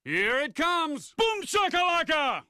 Here it comes! Boom shakalaka!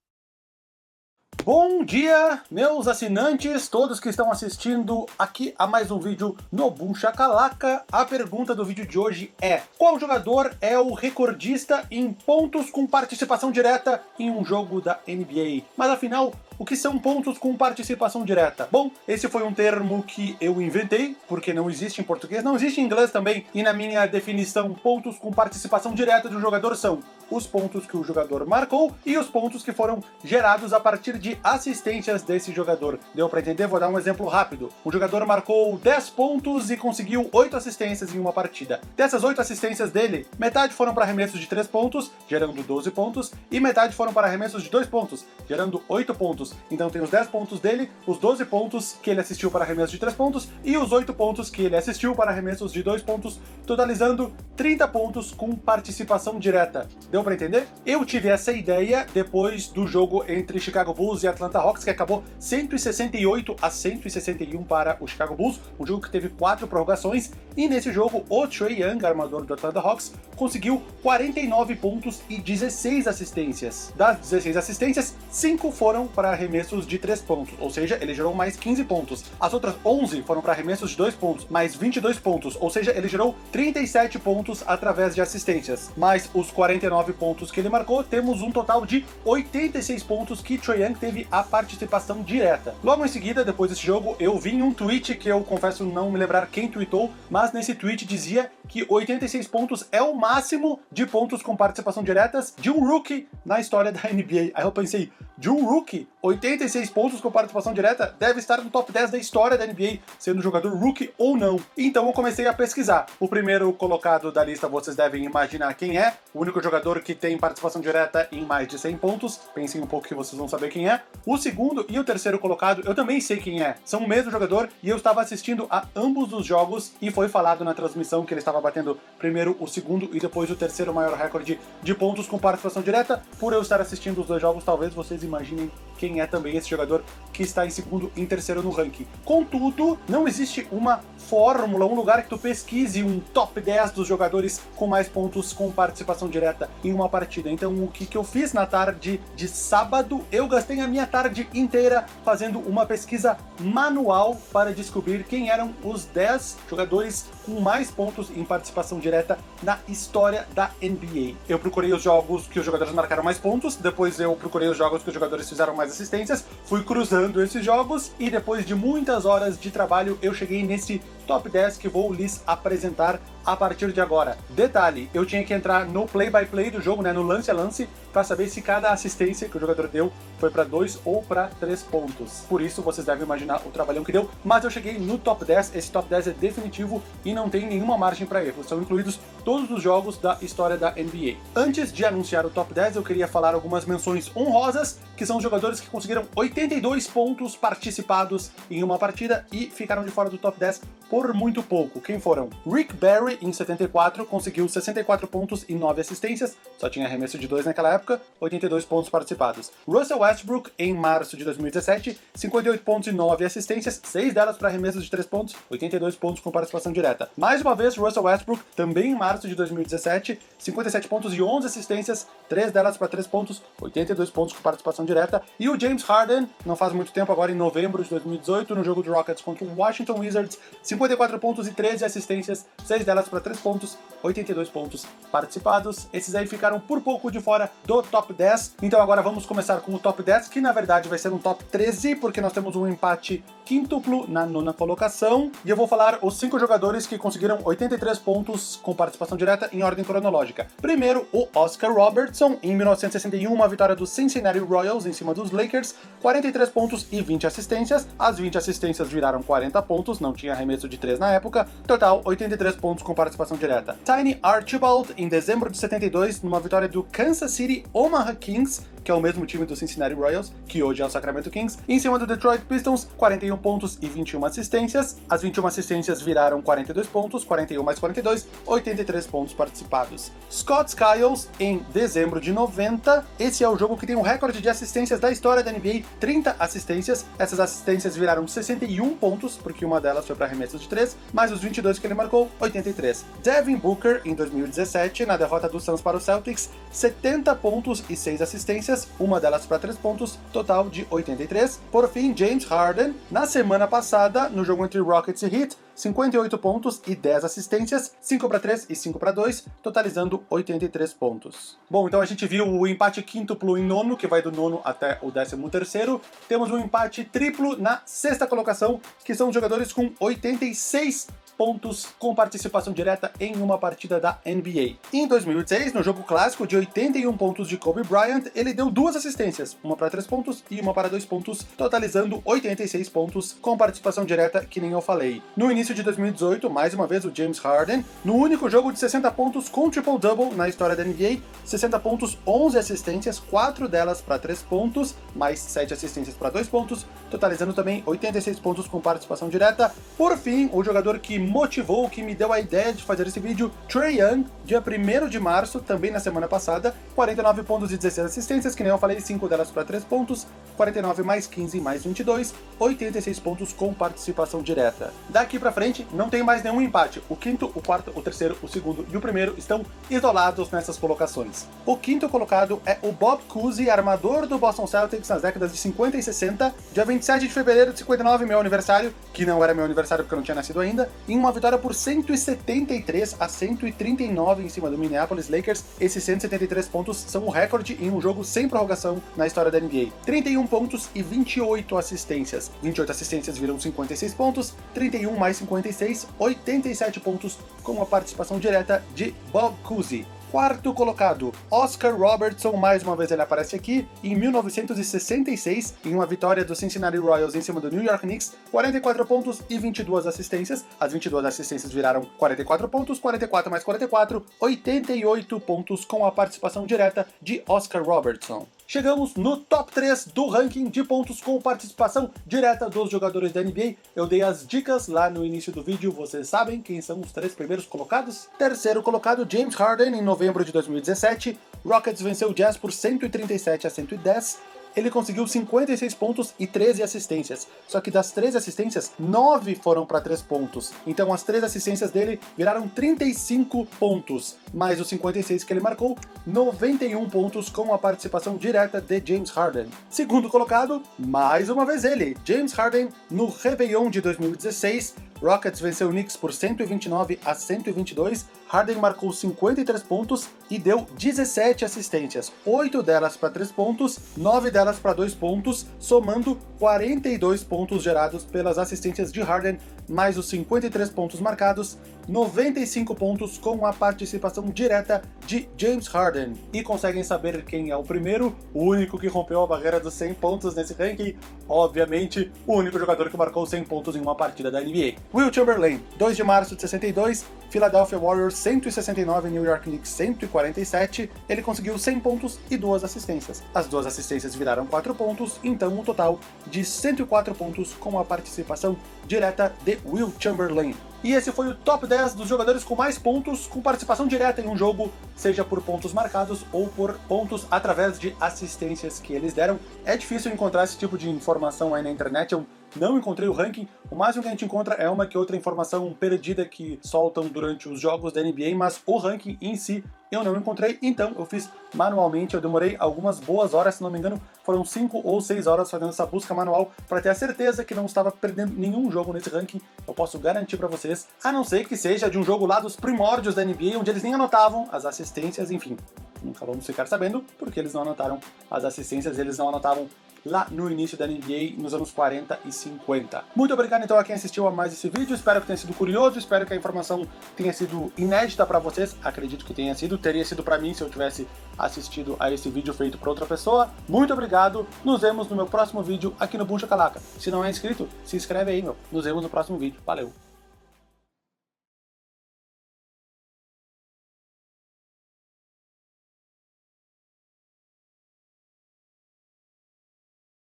Bom dia, meus assinantes, todos que estão assistindo aqui a mais um vídeo no Boom Shakalaka. A pergunta do vídeo de hoje é: qual jogador é o recordista em pontos com participação direta em um jogo da NBA? Mas afinal, o que são pontos com participação direta? Bom, esse foi um termo que eu inventei, porque não existe em português, não existe em inglês também, e na minha definição, pontos com participação direta de um jogador são os pontos que o jogador marcou e os pontos que foram gerados a partir de assistências desse jogador. Deu pra entender? Vou dar um exemplo rápido. Um jogador marcou 10 pontos e conseguiu 8 assistências em uma partida. Dessas 8 assistências dele, metade foram para arremessos de 3 pontos, gerando 12 pontos, e metade foram para arremessos de 2 pontos, gerando 8 pontos. Então tem os 10 pontos dele, os 12 pontos que ele assistiu para arremessos de 3 pontos e os 8 pontos que ele assistiu para arremessos de 2 pontos, totalizando 30 pontos com participação direta. Deu pra entender? Eu tive essa ideia depois do jogo entre Chicago Bulls e Atlanta Hawks, que acabou 168-161 para o Chicago Bulls, um jogo que teve 4 prorrogações, e nesse jogo o Trae Young, armador do Atlanta Hawks, conseguiu 49 pontos e 16 assistências. Das 16 assistências, 5 foram para arremessos de 3 pontos, ou seja, ele gerou mais 15 pontos. As outras 11 foram para arremessos de 2 pontos, mais 22 pontos, ou seja, ele gerou 37 pontos através de assistências. Mais os 49 pontos que ele marcou, temos um total de 86 pontos que Trae Young teve a participação direta. Logo em seguida, depois desse jogo, eu vi em um tweet que eu confesso não me lembrar quem tweetou, mas nesse tweet dizia que 86 pontos é o máximo de pontos com participação diretas de um rookie na história da NBA. Aí eu pensei, de um rookie, 86 pontos com participação direta deve estar no top 10 da história da NBA, sendo jogador rookie ou não. Então eu comecei a pesquisar. O primeiro colocado da lista vocês devem imaginar quem é, o único jogador que tem participação direta em mais de 100 pontos, pensem um pouco que vocês vão saber quem é. O segundo e o terceiro colocado eu também sei quem é, são o mesmo jogador e eu estava assistindo a ambos os jogos e foi falado na transmissão que ele estava batendo primeiro o segundo e depois o terceiro maior recorde de pontos com participação direta. Por eu estar assistindo os dois jogos, talvez vocês imaginem quem é também esse jogador que está em segundo e em terceiro no ranking. Contudo, não existe uma fórmula, um lugar que tu pesquise um top 10 dos jogadores com mais pontos com participação direta em uma partida. Então o que eu fiz na tarde de sábado, eu gastei a minha tarde inteira fazendo uma pesquisa manual para descobrir quem eram os 10 jogadores com mais pontos em participação direta na história da NBA. Eu procurei os jogos que os jogadores marcaram mais pontos, depois eu procurei os jogos que os jogadores fizeram mais assistências, fui cruzando esses jogos e depois de muitas horas de trabalho eu cheguei nesse top 10 que vou lhes apresentar a partir de agora. Detalhe, eu tinha que entrar no play-by-play do jogo, no lance a lance, para saber se cada assistência que o jogador deu foi para 2 ou para 3 pontos. Por isso, vocês devem imaginar o trabalhão que deu, mas eu cheguei no top 10, esse top 10 é definitivo e não tem nenhuma margem para erro, são incluídos todos os jogos da história da NBA. Antes de anunciar o top 10, eu queria falar algumas menções honrosas, que são os jogadores que conseguiram 82 pontos participados em uma partida e ficaram de fora do top 10 por muito pouco. Quem foram? Rick Barry, em 74, conseguiu 64 pontos e 9 assistências, só tinha arremesso de 2 naquela época, 82 pontos participados. Russell Westbrook, em março de 2017, 58 pontos e 9 assistências, 6 delas para arremessos de 3 pontos, 82 pontos com participação direta. Mais uma vez, Russell Westbrook, também em março de 2017, 57 pontos e 11 assistências, 3 delas para 3 pontos, 82 pontos com participação direta. E o James Harden, não faz muito tempo, agora em novembro de 2018, no jogo do Rockets contra o Washington Wizards, 54 pontos e 13 assistências, 6 delas para 3 pontos, 82 pontos participados. Esses aí ficaram por pouco de fora do top 10. Então agora vamos começar com o top 10, que na verdade vai ser um top 13, porque nós temos um empate quíntuplo na nona colocação. E eu vou falar os 5 jogadores que conseguiram 83 pontos com participação direta em ordem cronológica. Primeiro, o Oscar Robertson, em 1961, uma vitória do Cincinnati Royals em cima dos Lakers, 43 pontos e 20 assistências. As 20 assistências viraram 40 pontos, não tinha arremesso de 3 na época. Total, 83 pontos com participação direta. Tiny Archibald, em dezembro de 72, numa vitória do Kansas City Omaha Kings, que é o mesmo time do Cincinnati Royals, que hoje é o Sacramento Kings. Em cima do Detroit Pistons, 41 pontos e 21 assistências. As 21 assistências viraram 42 pontos, 41 mais 42, 83 pontos participados. Scott Skiles, em dezembro de 90, esse é o jogo que tem o recorde de assistências da história da NBA, 30 assistências. Essas assistências viraram 61 pontos, porque uma delas foi para arremessos de 3, mais os 22 que ele marcou, 83. Devin Booker, em 2017, na derrota do Suns para o Celtics, 70 pontos e 6 assistências, uma delas para 3 pontos, total de 83. Por fim, James Harden, na semana passada, no jogo entre Rockets e Heat, 58 pontos e 10 assistências, 5 para 3 e 5 para 2, totalizando 83 pontos. Bom, então a gente viu o empate quíntuplo em nono, que vai do nono até o 13º. Temos um empate triplo na sexta colocação, que são os jogadores com 86 pontos com participação direta em uma partida da NBA. Em 2006, no jogo clássico de 81 pontos de Kobe Bryant, ele deu 2 assistências, uma para 3 pontos e uma para 2 pontos, totalizando 86 pontos com participação direta, que nem eu falei. No início de 2018, mais uma vez o James Harden, no único jogo de 60 pontos com triple-double na história da NBA, 60 pontos, 11 assistências, 4 delas para 3 pontos, mais 7 assistências para 2 pontos, totalizando também 86 pontos com participação direta. Por fim, o jogador que motivou, que me deu a ideia de fazer esse vídeo, Trae Young, dia 1º de março, também na semana passada, 49 pontos e 16 assistências, que nem eu falei, 5 delas para 3 pontos, 49 mais 15 mais 22, 86 pontos com participação direta. Daqui pra frente, não tem mais nenhum empate. O quinto, o quarto, o terceiro, o segundo e o primeiro estão isolados nessas colocações. O quinto colocado é o Bob Cousy, armador do Boston Celtics nas décadas de 50 e 60, dia 27 de fevereiro de 59, meu aniversário, que não era meu aniversário porque eu não tinha nascido ainda, em uma vitória por 173 a 139 em cima do Minneapolis Lakers. Esses 173 pontos são o recorde em um jogo sem prorrogação na história da NBA. 31 pontos e 28 assistências. 28 assistências viram 56 pontos, 31 mais 56, 87 pontos com a participação direta de Bob Cousy. Quarto colocado, Oscar Robertson, mais uma vez ele aparece aqui, em 1966, em uma vitória do Cincinnati Royals em cima do New York Knicks, 44 pontos e 22 assistências. As 22 assistências viraram 44 pontos, 44 mais 44, 88 pontos com a participação direta de Oscar Robertson. Chegamos no top 3 do ranking de pontos com participação direta dos jogadores da NBA. Eu dei as dicas lá no início do vídeo, vocês sabem quem são os 3 primeiros colocados? Terceiro colocado, James Harden, em novembro de 2017. Rockets venceu o Jazz por 137 a 110. Ele conseguiu 56 pontos e 13 assistências. Só que das 13 assistências, 9 foram para 3 pontos. Então as 3 assistências dele viraram 35 pontos. Mais os 56 que ele marcou, 91 pontos com a participação direta de James Harden. Segundo colocado, mais uma vez ele, James Harden, no Réveillon de 2016. Rockets venceu o Knicks por 129 a 122. Harden marcou 53 pontos e deu 17 assistências, 8 delas para 3 pontos, 9 delas para 2 pontos, somando 42 pontos gerados pelas assistências de Harden, mais os 53 pontos marcados, 95 pontos com a participação direta de James Harden. E conseguem saber quem é o primeiro? O único que rompeu a barreira dos 100 pontos nesse ranking? Obviamente, o único jogador que marcou 100 pontos em uma partida da NBA. Wilt Chamberlain, 2 de março de 62, Philadelphia Warriors 169, New York Knicks 147, ele conseguiu 100 pontos e 2 assistências. As 2 assistências viraram 4 pontos, então um total de 104 pontos com a participação direta de Wilt Chamberlain. E esse foi o top 10 dos jogadores com mais pontos com participação direta em um jogo, seja por pontos marcados ou por pontos através de assistências que eles deram. É difícil encontrar esse tipo de informação aí na internet, eu não encontrei o ranking. O máximo que a gente encontra é uma que outra informação perdida que soltam durante os jogos da NBA, mas o ranking em si eu não encontrei, então eu fiz manualmente. Eu demorei algumas boas horas, se não me engano, foram 5 ou 6 horas fazendo essa busca manual para ter a certeza que não estava perdendo nenhum jogo nesse ranking. Eu posso garantir para vocês, a não ser que seja de um jogo lá dos primórdios da NBA, onde eles nem anotavam as assistências, enfim. Nunca vamos ficar sabendo, porque eles não anotaram as assistências, eles não anotavam lá no início da NBA, nos anos 40 e 50. Muito obrigado então a quem assistiu a mais esse vídeo, espero que tenha sido curioso, espero que a informação tenha sido inédita para vocês, acredito que tenha sido, teria sido para mim se eu tivesse assistido a esse vídeo feito por outra pessoa. Muito obrigado, nos vemos no meu próximo vídeo aqui no Boom Shakalaka. Se não é inscrito, se inscreve aí, meu. Nos vemos no próximo vídeo, valeu!